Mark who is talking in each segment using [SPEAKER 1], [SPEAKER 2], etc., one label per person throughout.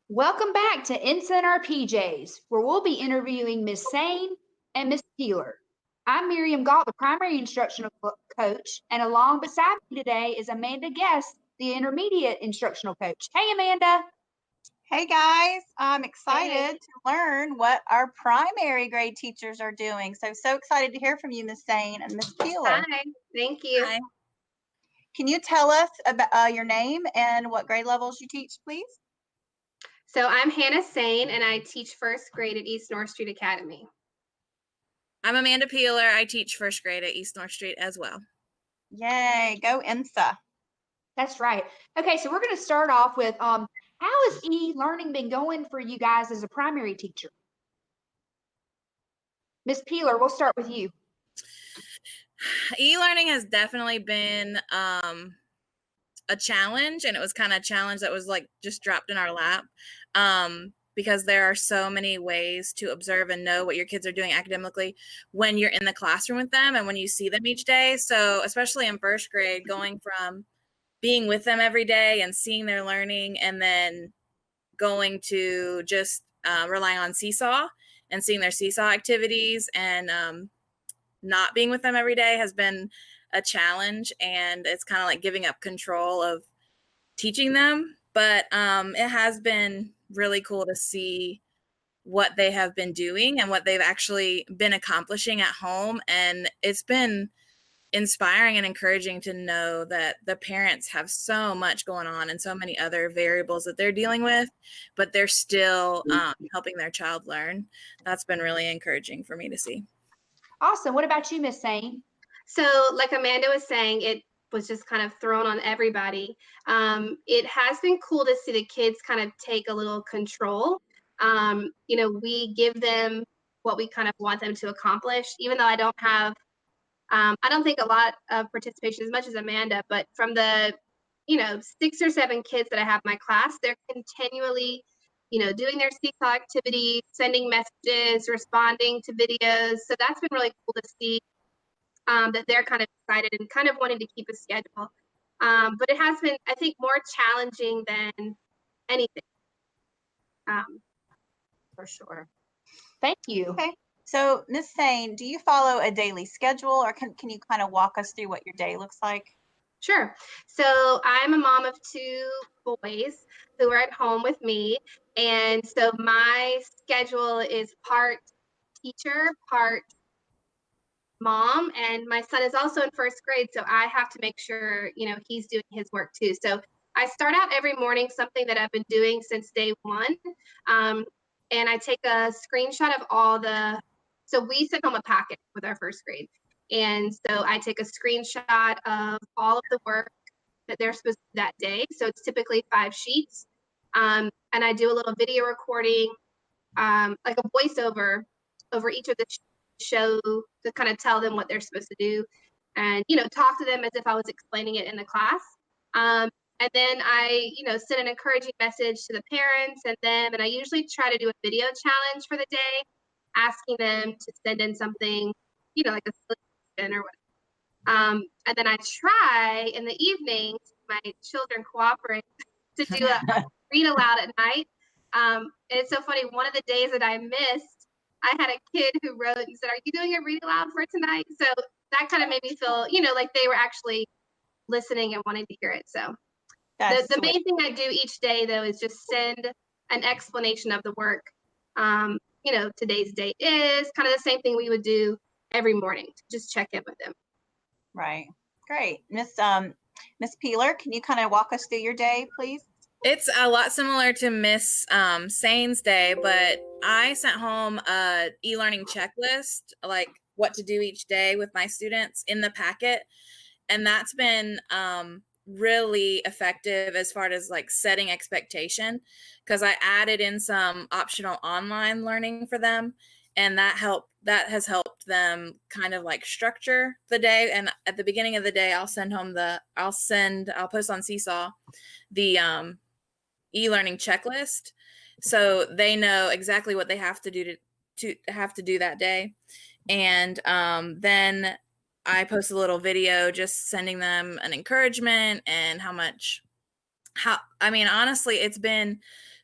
[SPEAKER 1] Welcome back to ENSA and our PJs, where we'll be interviewing Miss Sane and Miss Peeler. I'm Miriam Gault, the primary instructional coach, and along beside me today is Amanda Guest, the intermediate instructional coach. Hey, Amanda.
[SPEAKER 2] Hey guys, I'm excited
[SPEAKER 1] Hey.
[SPEAKER 2] to learn what our primary grade teachers are doing. So excited to hear from you, Miss Sane and Miss Keeler.
[SPEAKER 3] Hi, thank you.
[SPEAKER 2] Hi. Can you tell us about your name and what grade levels you teach, please?
[SPEAKER 3] So I'm Hannah Sane, and I teach first grade at East North Street Academy.
[SPEAKER 4] I'm Amanda Peeler. I teach first grade at East North Street as well.
[SPEAKER 2] Yay, go ENSA.
[SPEAKER 1] That's right. Okay, so we're going to start off with how has e-learning been going for you guys as a primary teacher? Miss Peeler, we'll start with you.
[SPEAKER 4] E-learning has definitely been a challenge, and it was kind of a challenge that was like just dropped in our lap because there are so many ways to observe and know what your kids are doing academically when you're in the classroom with them and when you see them each day. So especially in first grade, going from being with them every day and seeing their learning and then going to just relying on Seesaw and seeing their Seesaw activities and not being with them every day has been a challenge, and it's kind of like giving up control of teaching them. But it has been really cool to see what they have been doing and what they've actually been accomplishing at home. And it's been inspiring and encouraging to know that the parents have so much going on and so many other variables that they're dealing with, but they're still helping their child learn. That's been really encouraging for me to see.
[SPEAKER 1] Awesome. What about you, Miss Sane?
[SPEAKER 3] So, like Amanda was saying, it was just kind of thrown on everybody. It has been cool to see the kids kind of take a little control. We give them what we kind of want them to accomplish, even though I don't think a lot of participation as much as Amanda, but from the 6 or 7 kids that I have in my class, they're continually doing their seesaw activities, sending messages, responding to videos. So that's been really cool to see that they're kind of excited and kind of wanting to keep a schedule. But it has been, I think, more challenging than anything.
[SPEAKER 2] For sure.
[SPEAKER 1] Thank you.
[SPEAKER 2] Okay. So, Miss Sane, do you follow a daily schedule, or can you kind of walk us through what your day looks like?
[SPEAKER 3] Sure. So I'm a mom of 2 boys who are at home with me. And so my schedule is part teacher, part mom. And my son is also in first grade. So I have to make sure, he's doing his work too. So I start out every morning, something that I've been doing since day one. And I take a screenshot of so we send home a packet with our first grade. And so I take a screenshot of all of the work that they're supposed to do that day. So it's typically 5 sheets. And I do a little video recording, like a voiceover over each of the show to kind of tell them what they're supposed to do and, talk to them as if I was explaining it in the class. And then I, send an encouraging message to the parents and them. And I usually try to do a video challenge for the day, asking them to send in something, like a solution or whatever. And then I try in the evenings, my children cooperate to do a read aloud at night. And it's so funny. One of the days that I missed, I had a kid who wrote and said, "Are you doing a read aloud for tonight?" So that kind of made me feel, like they were actually listening and wanting to hear it. So the main thing I do each day, though, is just send an explanation of the work. Today's date is kind of the same thing we would do every morning to just check in with them.
[SPEAKER 2] Right. Great. Miss Peeler, can you kind of walk us through your day, please?
[SPEAKER 4] It's a lot similar to Miss Sane's day, but I sent home a e-learning checklist, like what to do each day with my students in the packet. And that's been really effective as far as like setting expectation, because I added in some optional online learning for them. And that has helped them kind of like structure the day. And at the beginning of the day, I'll post on Seesaw the e-learning checklist, so they know exactly what they have to do to do that day. And then I post a little video just sending them an encouragement and honestly, it's been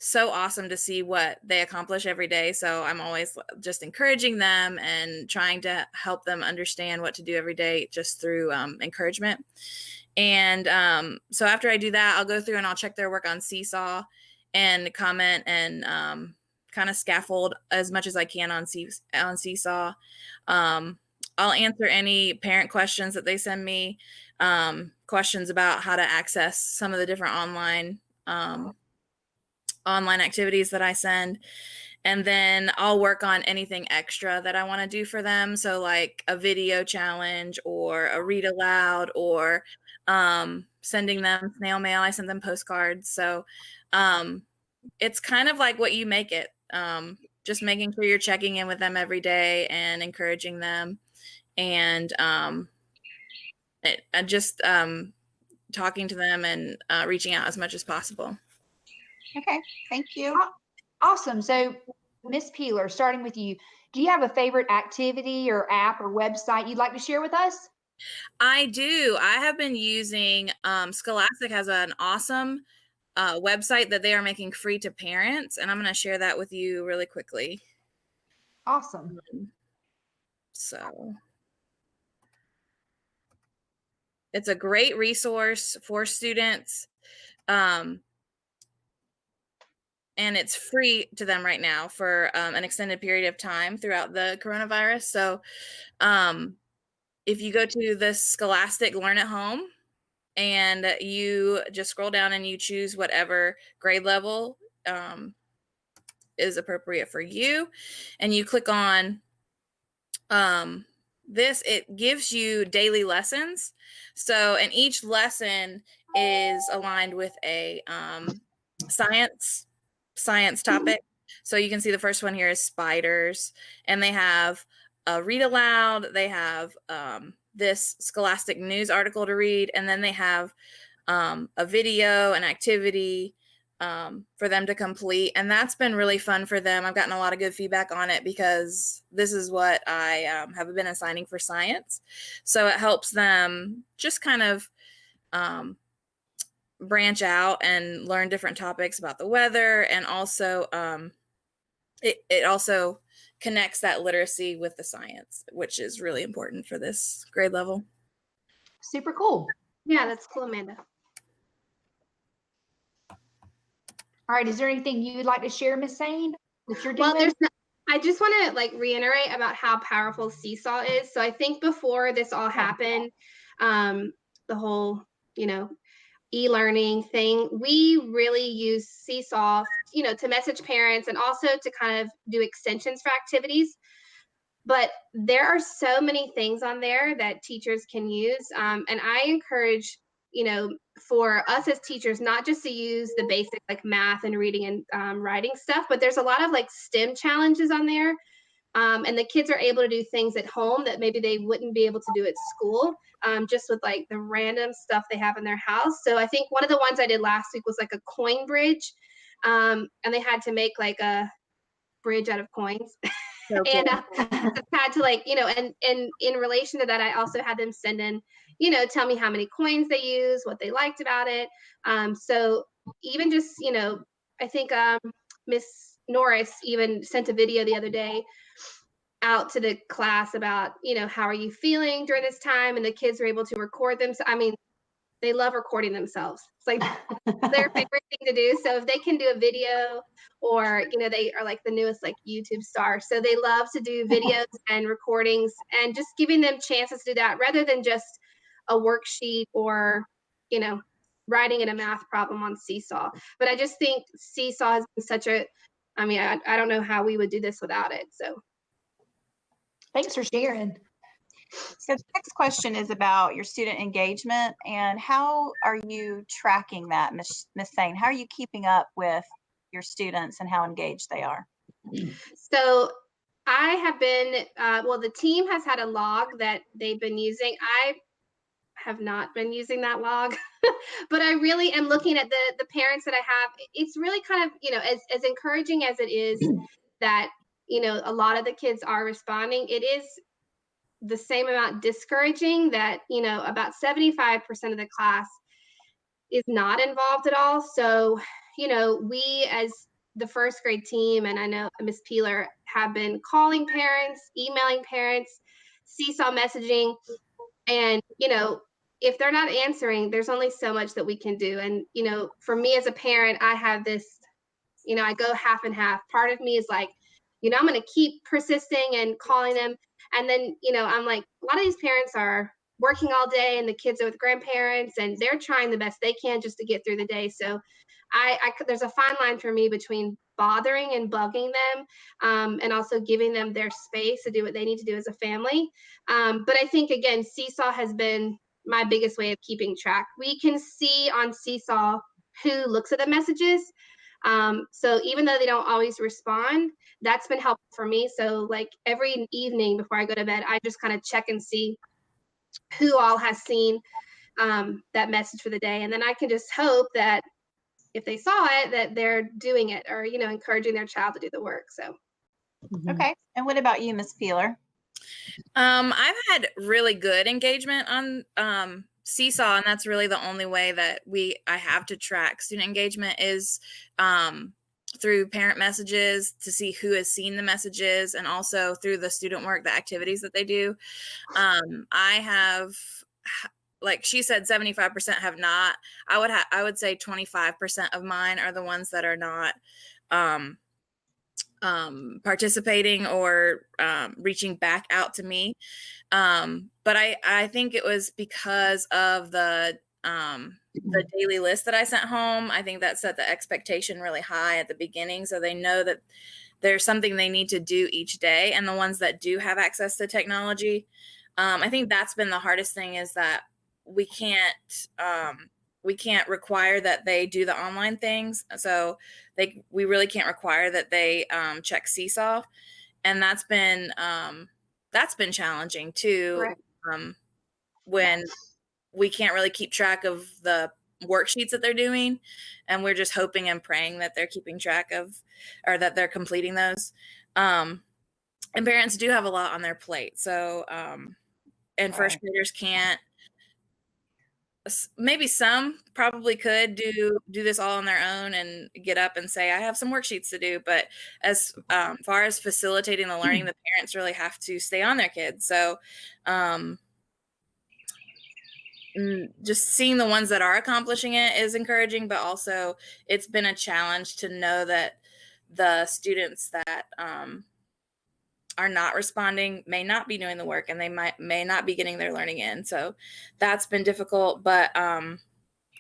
[SPEAKER 4] so awesome to see what they accomplish every day. So I'm always just encouraging them and trying to help them understand what to do every day just through encouragement. And so after I do that, I'll go through and I'll check their work on Seesaw and comment and kind of scaffold as much as I can on Seesaw. I'll answer any parent questions that they send me, questions about how to access some of the different online activities that I send. And then I'll work on anything extra that I want to do for them. So like a video challenge or a read aloud or sending them snail mail. I send them postcards. So it's kind of like what you make it. Just making sure you're checking in with them every day and encouraging them, and just talking to them and reaching out as much as possible.
[SPEAKER 2] Okay, thank you.
[SPEAKER 1] Awesome. So Miss Peeler, starting with you, do you have a favorite activity or app or website you'd like to share with us?
[SPEAKER 4] I do. I have been using Scholastic has an awesome website that they are making free to parents, and I'm going to share that with you really quickly.
[SPEAKER 1] Awesome.
[SPEAKER 4] So it's a great resource for students, and it's free to them right now for an extended period of time throughout the coronavirus. So if you go to the Scholastic Learn at Home and you just scroll down and you choose whatever grade level is appropriate for you, and you click on this, it gives you daily lessons. So, and each lesson is aligned with a science topic. So you can see the first one here is spiders, and they have a read aloud. They have this Scholastic news article to read, and then they have a video, an activity for them to complete. And that's been really fun for them. I've gotten a lot of good feedback on it because this is what I have been assigning for science. So it helps them just kind of branch out and learn different topics about the weather. And also it also connects that literacy with the science, which is really important for this grade level.
[SPEAKER 1] Super cool.
[SPEAKER 3] Yeah, that's cool, Amanda.
[SPEAKER 1] All right. Is there anything you'd like to share, Miss Sane, that you're doing?
[SPEAKER 3] Well, I just want to like reiterate about how powerful Seesaw is. So I think before this all happened, the whole, e-learning thing, we really use Seesaw, to message parents and also to kind of do extensions for activities. But there are so many things on there that teachers can use. And I encourage, for us as teachers, not just to use the basic like math and reading and writing stuff, but there's a lot of like STEM challenges on there. And the kids are able to do things at home that maybe they wouldn't be able to do at school, just with like the random stuff they have in their house. So I think one of the ones I did last week was like a coin bridge, and they had to make like a bridge out of coins.
[SPEAKER 4] So cool.
[SPEAKER 3] And had to like, and in relation to that, I also had them send in, tell me how many coins they use, what they liked about it. So even just, I think Miss Norris even sent a video the other day out to the class about, how are you feeling during this time? And the kids were able to record them. So, I mean, they love recording themselves. It's like their favorite thing to do. So if they can do a video, or, they are like the newest like YouTube star. So they love to do videos and recordings, and just giving them chances to do that rather than just a worksheet or, writing in a math problem on Seesaw. But I just think Seesaw has been such a, I don't know how we would do this without it. So
[SPEAKER 1] Thanks for sharing.
[SPEAKER 2] So the next question is about your student engagement, and how are you tracking that, Miss Sane? How are you keeping up with your students and how engaged they are?
[SPEAKER 3] So I have been, the team has had a log that they've been using. I have not been using that log, but I really am looking at the parents that I have. It's really kind of, as encouraging as it is that, a lot of the kids are responding, it is the same amount discouraging that, about 75% of the class is not involved at all. So, we as the first grade team, and I know Miss Peeler, have been calling parents, emailing parents, seesaw messaging, and if they're not answering, there's only so much that we can do. And for me as a parent, I have this, I go half and half. Part of me is like, I'm going to keep persisting and calling them, and then I'm like, a lot of these parents are working all day and the kids are with grandparents and they're trying the best they can just to get through the day. So there's a fine line for me between bothering and bugging them, and also giving them their space to do what they need to do as a family. But I think, again, Seesaw has been my biggest way of keeping track. We can see on Seesaw who looks at the messages. So even though they don't always respond, that's been helpful for me. So like every evening before I go to bed, I just kind of check and see who all has seen that message for the day. And then I can just hope that if they saw it, that they're doing it, or, encouraging their child to do the work. So.
[SPEAKER 2] Okay. And what about you, Miss Peeler?
[SPEAKER 4] I've had really good engagement on Seesaw, and that's really the only way that I have to track student engagement is through parent messages to see who has seen the messages, and also through the student work, the activities that they do. I have, like she said, 75% have not. I would say 25% of mine are the ones that are not participating or reaching back out to me. But I think it was because of the daily list that I sent home. I think that set the expectation really high at the beginning, so they know that there's something they need to do each day. And the ones that do have access to technology, I think that's been the hardest thing, is that we can't require that they do the online things. So we really can't require that they check Seesaw. And that's been challenging too. Right. When we can't really keep track of the worksheets that they're doing, and we're just hoping and praying that they're keeping track of, or that they're completing those. And parents do have a lot on their plate. So, and first graders can't. Maybe some probably could do this all on their own and get up and say, I have some worksheets to do. But as far as facilitating the learning, the parents really have to stay on their kids. So just seeing the ones that are accomplishing it is encouraging, but also it's been a challenge to know that the students that are not responding may not be doing the work, and they may not be getting their learning in. So that's been difficult, but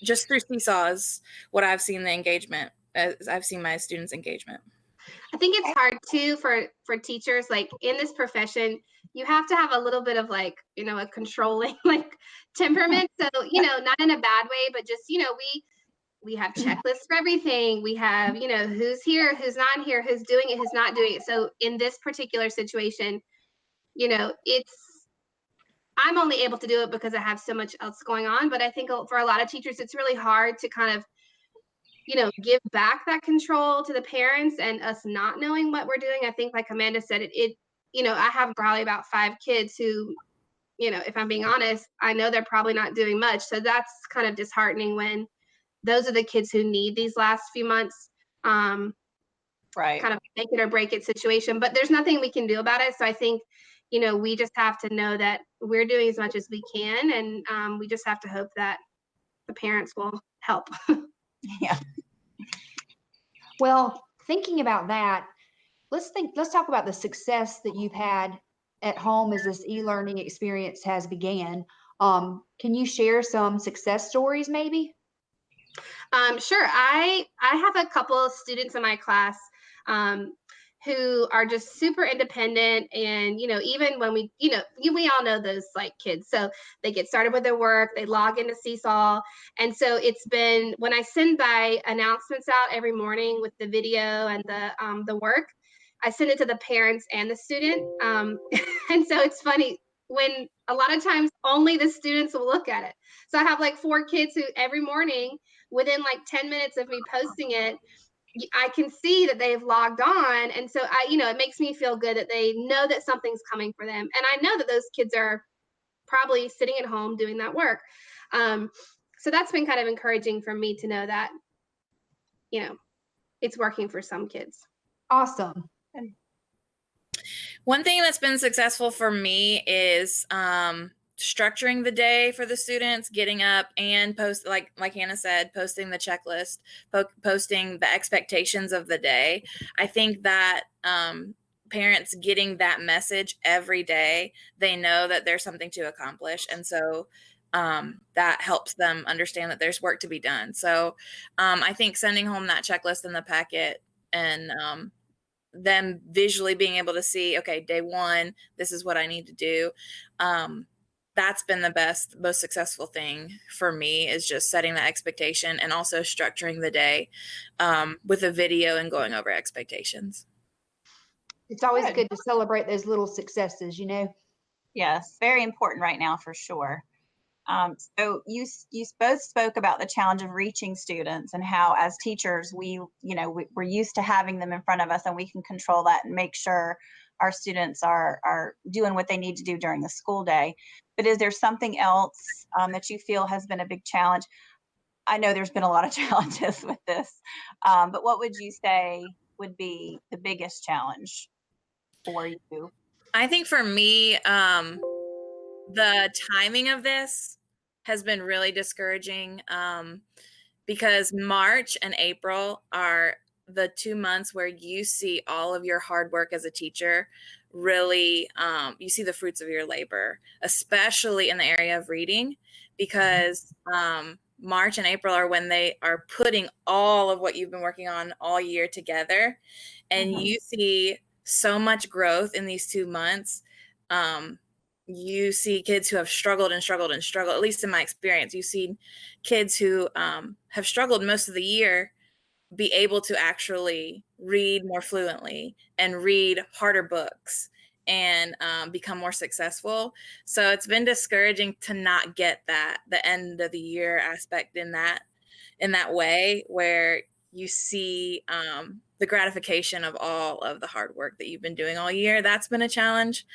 [SPEAKER 4] just through Seesaw is what I've seen the engagement, as I've seen my students' engagement.
[SPEAKER 3] I think it's hard too for teachers, like in this profession, you have to have a little bit of like, a controlling like temperament. So, not in a bad way, but just, we have checklists for everything. We have, who's here, who's not here, who's doing it, who's not doing it. So in this particular situation, I'm only able to do it because I have so much else going on. But I think for a lot of teachers, it's really hard to kind of, give back that control to the parents and us not knowing what we're doing. I think, like Amanda said, I have probably about 5 kids who, if I'm being honest, I know they're probably not doing much. So that's kind of disheartening when those are the kids who need these last few months, kind of make it or break it situation. But there's nothing we can do about it. So I think, we just have to know that we're doing as much as we can, and we just have to hope that the parents will help.
[SPEAKER 2] Yeah.
[SPEAKER 1] Well, thinking about that, let's talk about the success that you've had at home as this e-learning experience has began. Can you share some success stories maybe?
[SPEAKER 3] Sure. I have a couple of students in my class who are just super independent, and even when we all know those like kids, so they get started with their work, they log into Seesaw, and so it's been, when I send my announcements out every morning with the video and the work, I send it to the parents and the student, and so it's funny when a lot of times only the students will look at it. So I have like 4 kids who every morning, within like 10 minutes of me posting it, I can see that they've logged on. And so it makes me feel good that they know that something's coming for them. And I know that those kids are probably sitting at home doing that work. So that's been kind of encouraging for me to know that. it's working for some kids.
[SPEAKER 1] Awesome.
[SPEAKER 4] One thing that's been successful for me is structuring the day for the students, getting up and post, like Hannah said, posting the checklist, posting the expectations of the day. I think that parents getting that message every day, they know that there's something to accomplish. And so that helps them understand that there's work to be done. So I think sending home that checklist in the packet and them visually being able to see, okay, day one, this is what I need to do. That's been the most successful thing for me, is just setting that expectation and also structuring the day with a video and going over expectations.
[SPEAKER 1] It's always
[SPEAKER 2] Good.
[SPEAKER 1] good to celebrate those little successes, you know?
[SPEAKER 2] Yes, very important right now for sure. So you both spoke about the challenge of reaching students and how, as teachers, we're used to having them in front of us, and we can control that and make sure our students are doing what they need to do during the school day. But is there something else that you feel has been a big challenge? I know there's been a lot of challenges with this, but what would you say would be the biggest challenge for you?
[SPEAKER 4] I think for me, the timing of this has been really discouraging because March and April are the 2 months where you see all of your hard work as a teacher. Really, you see the fruits of your labor, especially in the area of reading, because March and April are when they are putting all of what you've been working on all year together. And you see so much growth in these 2 months. You see kids who have struggled and struggled and struggled, at least in my experience. You see kids who have struggled most of the year be able to actually read more fluently and read harder books and become more successful. So it's been discouraging to not get the end of the year aspect in that way, where you see the gratification of all of the hard work that you've been doing all year. That's been a challenge.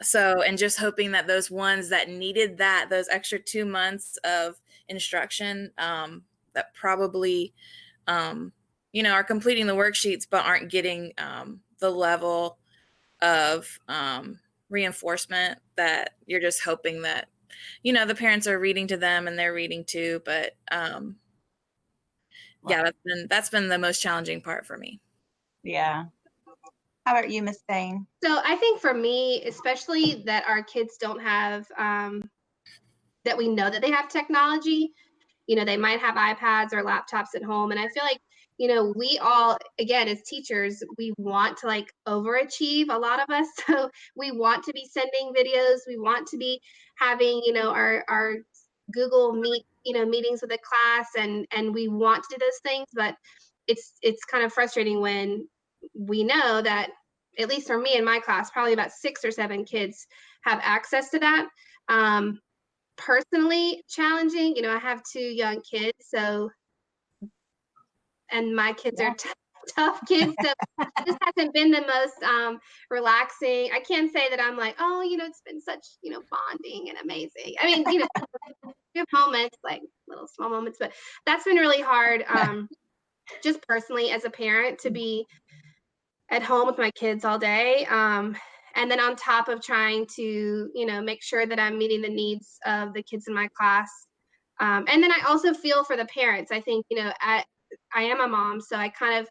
[SPEAKER 4] So, and just hoping that those ones that needed those extra 2 months of instruction, that probably, are completing the worksheets, but aren't getting the level of reinforcement that you're just hoping that, the parents are reading to them and they're reading too. But yeah, that's been the most challenging part for me.
[SPEAKER 2] Yeah. How about you, Miss Sane?
[SPEAKER 3] So I think for me, especially that our kids don't have, that we know that they have technology, they might have iPads or laptops at home. And I feel like, we all, again, as teachers, we want to like overachieve, a lot of us. So we want to be sending videos. We want to be having, our Google Meet, meetings with the class, and we want to do those things. But it's kind of frustrating when we know that, at least for me in my class, probably about 6 or 7 kids have access to that. Personally challenging, I have 2 young kids, and my kids are tough kids, so this hasn't been the most relaxing. I can't say that I'm like, oh, it's been such, bonding and amazing. I mean, we have moments, like little small moments, but that's been really hard, just personally as a parent, to be at home with my kids all day. And then on top of trying to, make sure that I'm meeting the needs of the kids in my class. And then I also feel for the parents. I think, I am a mom, so I kind of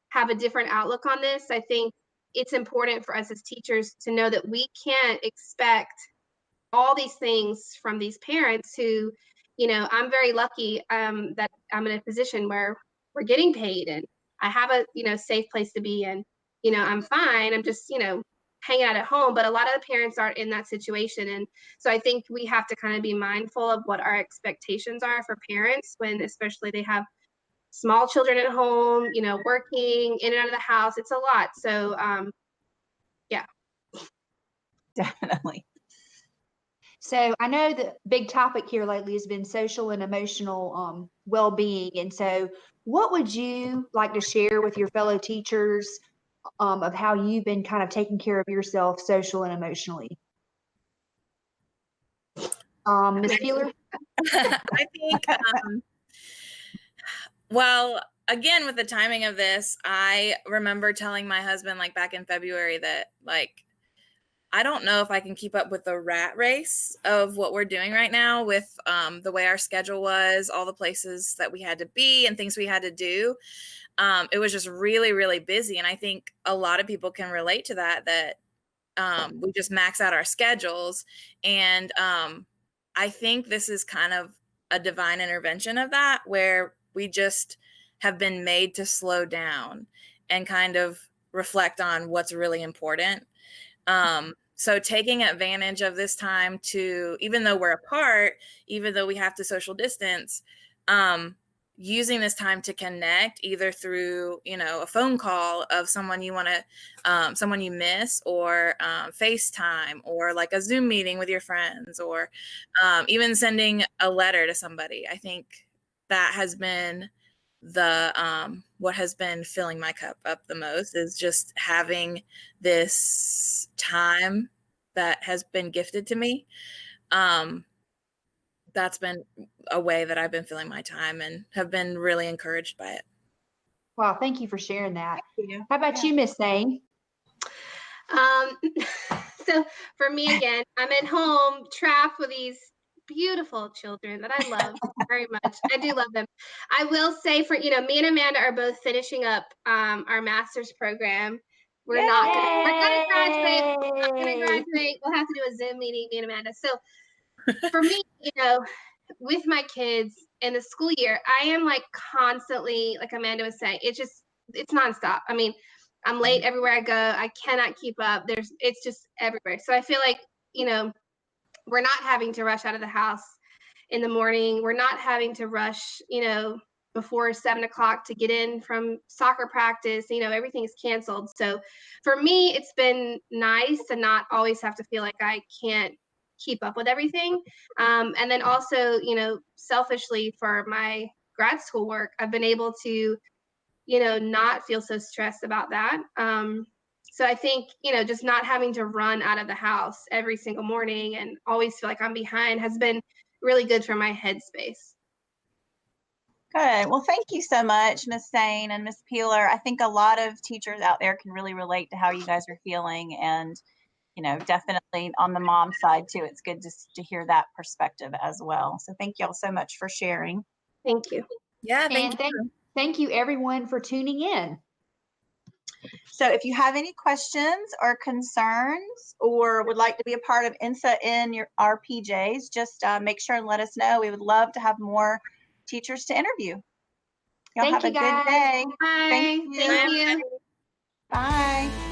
[SPEAKER 3] have a different outlook on this. I think it's important for us as teachers to know that we can't expect all these things from these parents who, I'm very lucky that I'm in a position where we're getting paid and I have a, safe place to be in. I'm fine. I'm just, hanging out at home. But a lot of the parents aren't in that situation. And so I think we have to kind of be mindful of what our expectations are for parents when, especially, they have small children at home, working in and out of the house. It's a lot. So, yeah.
[SPEAKER 2] Definitely.
[SPEAKER 1] So I know the big topic here lately has been social and emotional well-being. And so what would you like to share with your fellow teachers of how you've been kind of taking care of yourself social and emotionally? Ms. Keeler?
[SPEAKER 4] I think Well, again, with the timing of this, I remember telling my husband like back in February that like, I don't know if I can keep up with the rat race of what we're doing right now with the way our schedule was, all the places that we had to be and things we had to do. It was just really, really busy. And I think a lot of people can relate to that we just max out our schedules. And I think this is kind of a divine intervention of that, where we just have been made to slow down and kind of reflect on what's really important. So taking advantage of this time to, even though we're apart, even though we have to social distance, using this time to connect either through, a phone call of someone you want to, someone you miss, or FaceTime, or like a Zoom meeting with your friends, or even sending a letter to somebody. I think that has been what has been filling my cup up the most, is just having this time that has been gifted to me. That's been a way that I've been filling my time and have been really encouraged by it.
[SPEAKER 1] Wow, thank you for sharing that.
[SPEAKER 2] Thank you.
[SPEAKER 1] How about you, Miss Sane?
[SPEAKER 3] So for me, again, I'm at home trapped with these beautiful children that I love very much. I do love them. I will say, for me and Amanda are both finishing up our master's program. We're not gonna, we're gonna graduate. We're not gonna graduate. We'll have to do a Zoom meeting, me and Amanda. So for me, with my kids in the school year, I am like constantly, like Amanda was saying, it's nonstop. I mean, I'm late everywhere I go. I cannot keep up. It's just everywhere. So I feel like, we're not having to rush out of the house in the morning. We're not having to rush, before 7 o'clock to get in from soccer practice. Everything is canceled. So for me, it's been nice to not always have to feel like I can't keep up with everything. And then also, selfishly for my grad school work, I've been able to, not feel so stressed about that. So I think, just not having to run out of the house every single morning and always feel like I'm behind has been really good for my headspace.
[SPEAKER 2] Good. Well, thank you so much, Miss Sane and Miss Peeler. I think a lot of teachers out there can really relate to how you guys are feeling, and definitely on the mom side too. It's good to hear that perspective as well. So thank you all so much for sharing.
[SPEAKER 3] Thank you.
[SPEAKER 4] Yeah,
[SPEAKER 1] And thank you everyone for tuning in.
[SPEAKER 2] So if you have any questions or concerns, or would like to be a part of ENSA in our PJs, just make sure and let us know. We would love to have more teachers to interview. Y'all have a good day.
[SPEAKER 3] Bye.
[SPEAKER 2] Thank you.
[SPEAKER 3] Thank you.
[SPEAKER 2] Bye.